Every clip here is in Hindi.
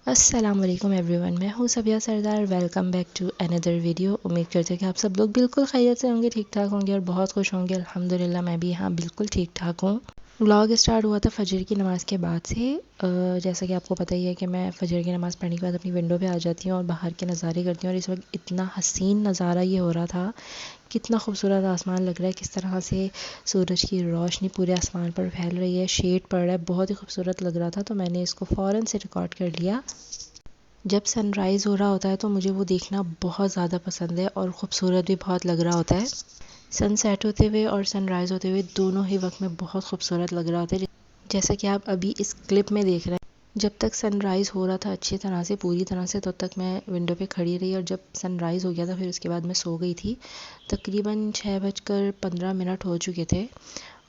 अस्सलाम वालेकुम एवरीवन, मैं हूँ Sabia Sardar. Welcome back to another video. उम्मीद करते हैं कि आप सब लोग बिल्कुल खैरियत से होंगे, ठीक ठाक होंगे और बहुत खुश होंगे। अल्हम्दुलिल्लाह मैं भी यहाँ बिल्कुल ठीक ठाक हूँ। व्लॉग स्टार्ट हुआ था फजर की नमाज़ के बाद से। जैसा कि आपको पता ही है कि मैं फजर की नमाज़ पढ़ने के बाद अपनी विंडो पे आ जाती हूँ और बाहर के नज़ारे करती हूँ। और इस वक्त इतना हसीन नज़ारा ये हो रहा था, कितना खूबसूरत आसमान लग रहा है, किस तरह से सूरज की रोशनी पूरे आसमान पर फैल रही है, शेड पड़ रहा है, बहुत ही खूबसूरत लग रहा था। तो मैंने इसको फ़ौरन से रिकॉर्ड कर लिया। जब सनराइज़ हो रहा होता है तो मुझे वो देखना बहुत ज़्यादा पसंद है और ख़ूबसूरत भी बहुत लग रहा होता है। सनसेट होते हुए और सनराइज़ होते हुए दोनों ही वक्त में बहुत खूबसूरत लग रहा होता है, जैसा कि आप अभी इस क्लिप में देख रहे हैं। जब तक सनराइज़ हो रहा था अच्छी तरह से, पूरी तरह से, तब तक मैं विंडो पे खड़ी रही और जब सनराइज़ हो गया था फिर उसके बाद मैं सो गई थी। तकरीबन 6:15 हो चुके थे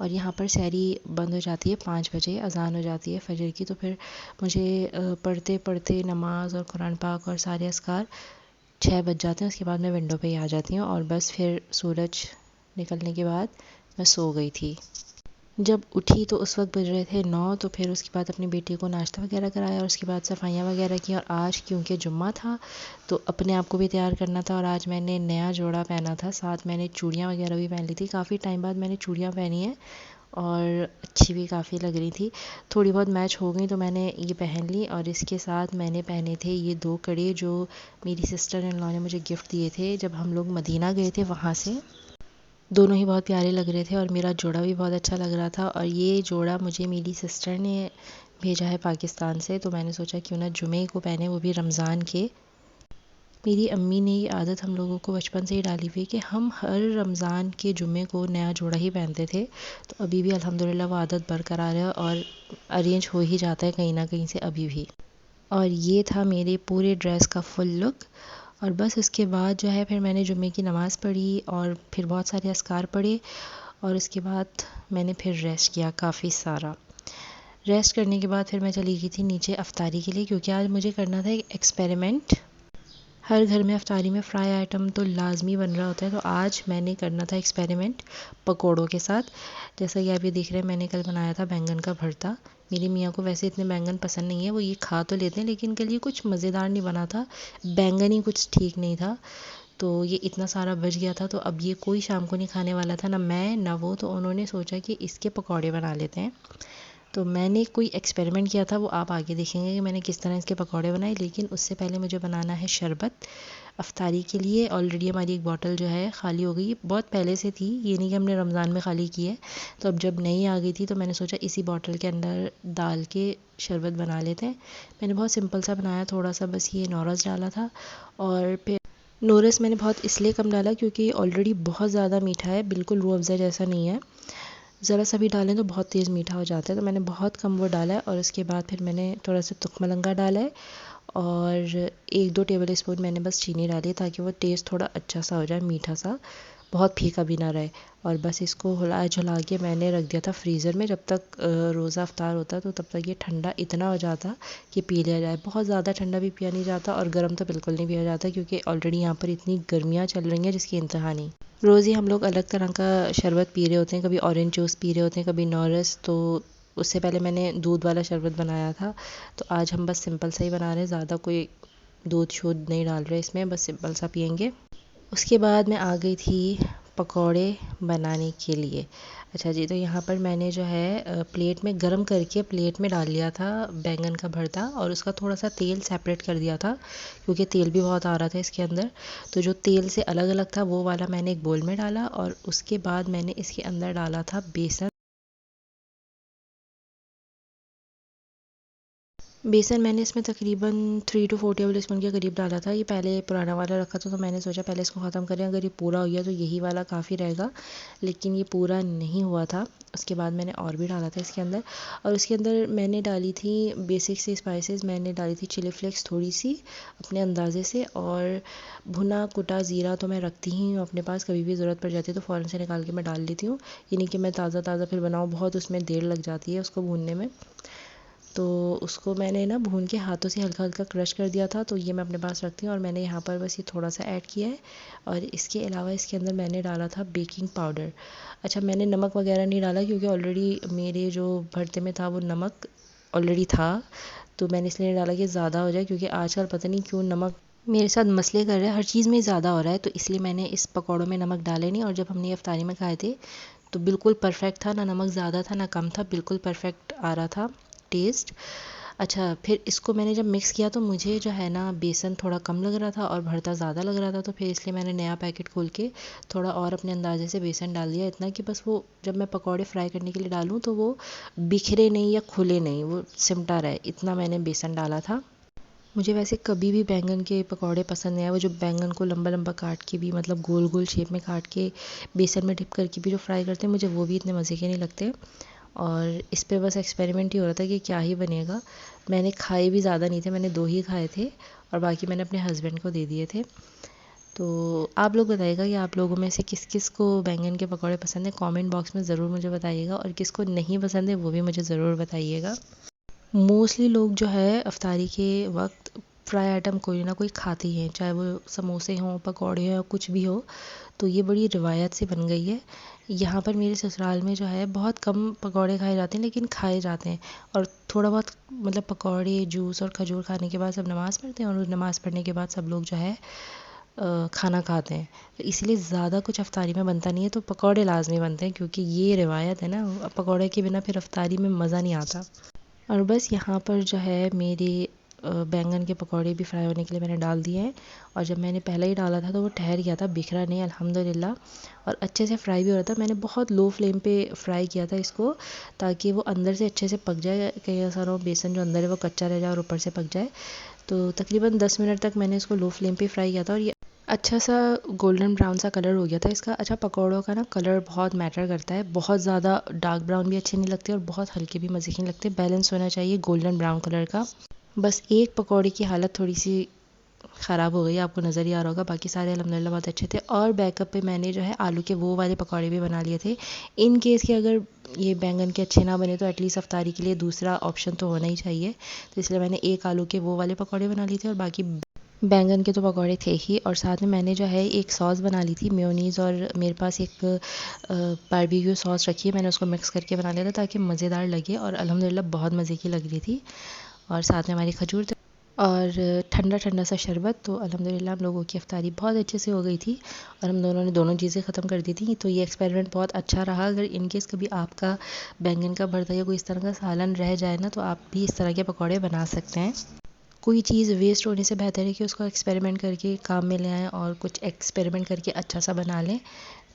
और यहाँ पर सहरी बंद हो जाती है 5 बजे, अज़ान हो जाती है फ़जर की। तो फिर मुझे पढ़ते पढ़ते नमाज और कुरान पाक और सारे अस्कार 6 बज जाते हैं। उसके बाद मैं विंडो पे ही आ जाती हूँ और बस फिर सूरज निकलने के बाद मैं सो गई थी। जब उठी तो उस वक्त बज रहे थे 9। तो फिर उसके बाद अपनी बेटी को नाश्ता वगैरह कराया और उसके बाद सफाइयाँ वगैरह की। और आज क्योंकि जुम्मा था तो अपने आप को भी तैयार करना था और आज मैंने नया जोड़ा पहना था, साथ मैंने चूड़ियाँ वगैरह भी पहन ली थी। काफ़ी टाइम बाद मैंने चूड़ियाँ पहनी हैं और अच्छी भी काफ़ी लग रही थी, थोड़ी बहुत मैच हो गई तो मैंने ये पहन ली। और इसके साथ मैंने पहने थे ये 2 कड़े जो मेरी सिस्टर इन लॉ ने मुझे गिफ्ट दिए थे जब हम लोग मदीना गए थे वहाँ से। दोनों ही बहुत प्यारे लग रहे थे और मेरा जोड़ा भी बहुत अच्छा लग रहा था। और ये जोड़ा मुझे मेरी सिस्टर ने भेजा है पाकिस्तान से, तो मैंने सोचा क्यों ना जुमे को पहने, वो भी रमज़ान के। मेरी अम्मी ने ये आदत हम लोगों को बचपन से ही डाली हुई है कि हम हर रमज़ान के जुमे को नया जोड़ा ही पहनते थे। तो अभी भी अल्हम्दुलिल्लाह वो आदत बरकरार है और अरेंज हो ही जाता है कहीं ना कहीं से अभी भी। और ये था मेरे पूरे ड्रेस का फुल लुक। और बस उसके बाद जो है फिर मैंने जुमे की नमाज़ पढ़ी और फिर बहुत सारे अस्कार पढ़े और उसके बाद मैंने फिर रेस्ट किया काफ़ी सारा। रेस्ट करने के बाद फिर मैं चली गई थी नीचे अफ्तारी के लिए, क्योंकि आज मुझे करना था एक एक्सपेरिमेंट। हर घर में अफ्तारी में फ्राई आइटम तो लाजमी बन रहा होता है, तो आज मैंने करना था एक्सपेरिमेंट पकोड़ों के साथ। जैसा कि आप ये देख रहे हैं, मैंने कल बनाया था बैंगन का भरता। मेरी मियाँ को वैसे इतने बैंगन पसंद नहीं है, वो ये खा तो लेते हैं लेकिन कल ये कुछ मज़ेदार नहीं बना था, बैंगन ही कुछ ठीक नहीं था। तो ये इतना सारा बच गया था, तो अब ये कोई शाम को नहीं खाने वाला था, ना मैं ना वो। तो उन्होंने सोचा कि इसके पकौड़े बना लेते हैं। तो मैंने कोई एक्सपेरिमेंट किया था, वो आप आगे देखेंगे कि मैंने किस तरह इसके पकौड़े बनाए। लेकिन उससे पहले मुझे बनाना है शरबत अफ्तारी के लिए। ऑलरेडी हमारी एक बॉटल जो है ख़ाली हो गई, बहुत पहले से थी, ये नहीं कि हमने रमज़ान में ख़ाली की है। तो अब जब नई आ गई थी तो मैंने सोचा इसी बॉटल के अंदर डाल के शरबत बना लेते हैं। मैंने बहुत सिंपल सा बनाया, थोड़ा सा बस ये नौरस डाला था। और फिर नोरस मैंने बहुत इसलिए कम डाला क्योंकि ऑलरेडी बहुत ज़्यादा मीठा है, बिल्कुल रूह अफ़ज़ा जैसा नहीं है। ज़रा सा भी डालें तो बहुत तेज़ मीठा हो जाता है, तो मैंने बहुत कम वो डाला है। और उसके बाद फिर मैंने थोड़ा सा तुखमलंगा डाला है और 1-2 टेबल स्पून मैंने बस चीनी डाली ताकि वो टेस्ट थोड़ा अच्छा सा हो जाए, मीठा सा, बहुत फीका भी ना रहे। और बस इसको हिला झुला के मैंने रख दिया था फ्रीज़र में। जब तक रोज़ा अफ्तार होता तो तब तक ये ठंडा इतना हो जाता कि पी लिया जाए। बहुत ज़्यादा ठंडा भी पिया नहीं जाता और गर्म तो बिल्कुल नहीं पिया जाता, क्योंकि ऑलरेडी यहाँ पर इतनी गर्मियाँ चल रही हैं जिसकी इंतहा नहीं। रोज़ ही हम लोग अलग तरह का शरबत पी रहे होते हैं, कभी ऑरेंज जूस पी रहे होते हैं, कभी नौरस। तो उससे पहले मैंने दूध वाला शरबत बनाया था, तो आज हम बस सिंपल सा ही बना रहे हैं, ज़्यादा कोई दूध शूध नहीं डाल रहे इसमें, बस सिंपल सा पियेंगे। उसके बाद मैं आ गई थी पकौड़े बनाने के लिए। अच्छा जी, तो यहाँ पर मैंने जो है प्लेट में गरम करके प्लेट में डाल लिया था बैंगन का भरता और उसका थोड़ा सा तेल सेपरेट कर दिया था, क्योंकि तेल भी बहुत आ रहा था इसके अंदर। तो जो तेल से अलग अलग था वो वाला मैंने एक बोल में डाला और उसके बाद मैंने इसके अंदर डाला था बेसन। बेसन मैंने इसमें तकरीबन 3 to 4 टेबल स्पून के करीब डाला था। ये पहले पुराना वाला रखा था, तो मैंने सोचा पहले इसको ख़त्म करें, अगर ये पूरा हो गया तो यही वाला काफ़ी रहेगा। लेकिन ये पूरा नहीं हुआ था, उसके बाद मैंने और भी डाला था इसके अंदर। और उसके अंदर मैंने डाली थी बेसिक सी स्पाइसेस। मैंने डाली थी चिली फ्लेक्स थोड़ी सी अपने अंदाज़े से, और भुना कुटा ज़ीरा तो मैं रखती ही हूँ अपने पास, कभी भी ज़रूरत पड़ जाती है तो फ़ौरन से निकाल के मैं डाल लेती हूँ। ये नहीं कि मैं ताज़ा ताज़ा फिर बनाऊँ, बहुत उसमें देर लग जाती है उसको भूनने में। तो उसको मैंने ना भून के हाथों से हल्का हल्का क्रश कर दिया था, तो ये मैं अपने पास रखती हूँ। और मैंने यहाँ पर बस ये थोड़ा सा ऐड किया है। और इसके अलावा इसके अंदर मैंने डाला था बेकिंग पाउडर। अच्छा, मैंने नमक वगैरह नहीं डाला क्योंकि ऑलरेडी मेरे जो भरते में था वो नमक ऑलरेडी था, तो मैंने इसलिए डाला कि ज़्यादा हो जाए, क्योंकि आजकल पता नहीं क्यों नमक मेरे साथ मसले कर रहा है, हर चीज़ में ज़्यादा हो रहा है। तो इसलिए मैंने इस पकौड़ों में नमक डाले नहीं, और जब हमने इफ्तारी में खाए थे तो बिल्कुल परफेक्ट था, ना नमक ज़्यादा था ना कम था, बिल्कुल परफेक्ट आ रहा था टेस्ट। अच्छा, फिर इसको मैंने जब मिक्स किया तो मुझे जो है ना बेसन थोड़ा कम लग रहा था और भरता ज़्यादा लग रहा था, तो फिर इसलिए मैंने नया पैकेट खोल के थोड़ा और अपने अंदाजे से बेसन डाल दिया, इतना कि बस वो जब मैं पकौड़े फ्राई करने के लिए डालूँ तो वो बिखरे नहीं या खुले नहीं, वो सिमटा रहे, इतना मैंने बेसन डाला था। मुझे वैसे कभी भी बैंगन के पकौड़े पसंद नहीं आए, वो जो बैंगन को लंबा लंबा काट के भी, मतलब गोल गोल शेप में काट के बेसन में डिप करके भी जो फ्राई करते हैं, मुझे वो भी इतने मज़े के नहीं लगते। और इस पे बस एक्सपेरिमेंट ही हो रहा था कि क्या ही बनेगा। मैंने खाए भी ज़्यादा नहीं थे, मैंने 2 ही खाए थे और बाकी मैंने अपने हस्बैंड को दे दिए थे। तो आप लोग बताइएगा कि आप लोगों में से किस किस को बैंगन के पकौड़े पसंद है, कमेंट बॉक्स में ज़रूर मुझे बताइएगा, और किसको नहीं पसंद है वो भी मुझे ज़रूर बताइएगा। मोस्टली लोग जो है अफ्तारी के वक्त फ्राई आइटम कोई ना कोई खाते ही हैं, चाहे वो समोसे हों, पकौड़े हों, कुछ भी हो। तो ये बड़ी रिवायत से बन गई है। यहाँ पर मेरे ससुराल में जो है बहुत कम पकौड़े खाए जाते हैं, लेकिन खाए जाते हैं। और थोड़ा बहुत मतलब पकौड़े, जूस और खजूर खाने के बाद सब नमाज़ पढ़ते हैं, और नमाज़ पढ़ने के बाद सब लोग जो है खाना खाते हैं। तो इसलिए ज़्यादा कुछ अफ्तारी में बनता नहीं है, तो पकौड़े लाजमी बनते हैं, क्योंकि ये रिवायत है ना, पकौड़े के बिना फिर अफ्तारी में मज़ा नहीं आता। और बस यहाँ पर जो है मेरे बैंगन के पकौड़े भी फ्राई होने के लिए मैंने डाल दिए हैं। और जब मैंने पहले ही डाला था तो वो ठहर गया था, बिखरा नहीं अल्हम्दुलिल्लाह, और अच्छे से फ्राई भी हो रहा था। मैंने बहुत लो फ्लेम पे फ्राई किया था इसको, ताकि वो अंदर से अच्छे से पक जाए, कहीं ऐसा ना हो बेसन जो अंदर है वो कच्चा रह जाए और ऊपर से पक जाए। तो तकरीबन 10 मिनट तक मैंने इसको लो फ्लेम पे फ्राई किया था, और ये अच्छा सा गोल्डन ब्राउन सा कलर हो गया था इसका। अच्छा, पकौड़ों का ना कलर बहुत मैटर करता है, बहुत ज़्यादा डार्क ब्राउन भी अच्छे नहीं लगते और बहुत हल्के भी मज़े के नहीं लगते, बैलेंस होना चाहिए गोल्डन ब्राउन कलर का। बस एक पकौड़े की हालत थोड़ी सी ख़राब हो गई, आपको नज़र ही आ रहा होगा, बाकी सारे अल्हम्दुलिल्लाह बहुत अच्छे थे। और बैकअप पे मैंने जो है आलू के वो वाले पकौड़े भी बना लिए थे, इन केस कि अगर ये बैंगन के अच्छे ना बने तो एटलीस्ट अफ्तारी के लिए दूसरा ऑप्शन तो होना ही चाहिए। तो इसलिए मैंने एक आलू के वो वाले पकौड़े बना लिए थे, और बाकी बैंगन के तो पकौड़े थे ही। और साथ में मैंने जो है एक सॉस बना ली थी, मेयोनीज़, और मेरे पास एक बारबेक्यू सॉस रखी है, मैंने उसको मिक्स करके बना लिया था ताकि मज़ेदार लगे, और अल्हम्दुलिल्लाह बहुत मज़े की लग रही थी। और साथ में हमारी खजूर और ठंडा ठंडा सा शरबत। तो अल्हम्दुलिल्लाह हम लोगों की इफ्तारी बहुत अच्छे से हो गई थी, और हम दोनों ने दोनों चीज़ें ख़त्म कर दी थी। तो ये एक्सपेरिमेंट बहुत अच्छा रहा। अगर इन केस कभी आपका बैंगन का भरता या कोई इस तरह का सालन रह जाए ना, तो आप भी इस तरह के पकौड़े बना सकते हैं। कोई चीज़ वेस्ट होने से बेहतर है कि उसको एक्सपेरिमेंट करके काम में ले आएँ, और कुछ एक्सपेरिमेंट करके अच्छा सा बना लें।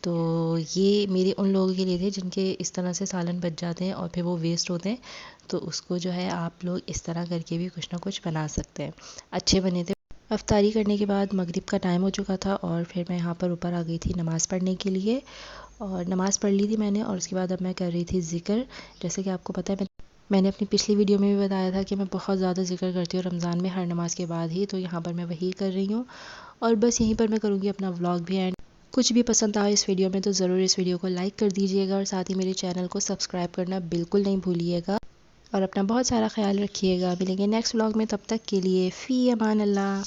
तो ये मेरे उन लोगों के लिए थे जिनके इस तरह से सालन बच जाते हैं और फिर वो वेस्ट होते हैं, तो उसको जो है आप लोग इस तरह करके भी कुछ ना कुछ बना सकते हैं। अच्छे बने थे। अफ्तारी करने के बाद मगरिब का टाइम हो चुका था, और फिर मैं यहाँ पर ऊपर आ गई थी नमाज़ पढ़ने के लिए, और नमाज़ पढ़ ली थी मैंने, और उसके बाद अब मैं कर रही थी ज़िक्र। जैसे कि आपको पता है, मैंने अपनी पिछली वीडियो में भी बताया था कि मैं बहुत ज़्यादा ज़िक्र करती हूँ रमज़ान में, हर नमाज के बाद ही। तो यहाँ पर मैं वही कर रही हूँ, और बस यहीं पर मैं करूँगी अपना व्लॉग भी एंड। कुछ भी पसंद आए इस वीडियो में तो ज़रूर इस वीडियो को लाइक कर दीजिएगा, और साथ ही मेरे चैनल को सब्सक्राइब करना बिल्कुल नहीं भूलिएगा, और अपना बहुत सारा ख्याल रखिएगा। मिलेंगे नेक्स्ट व्लॉग में, तब तक के लिए फ़ी अमान अल्लाह।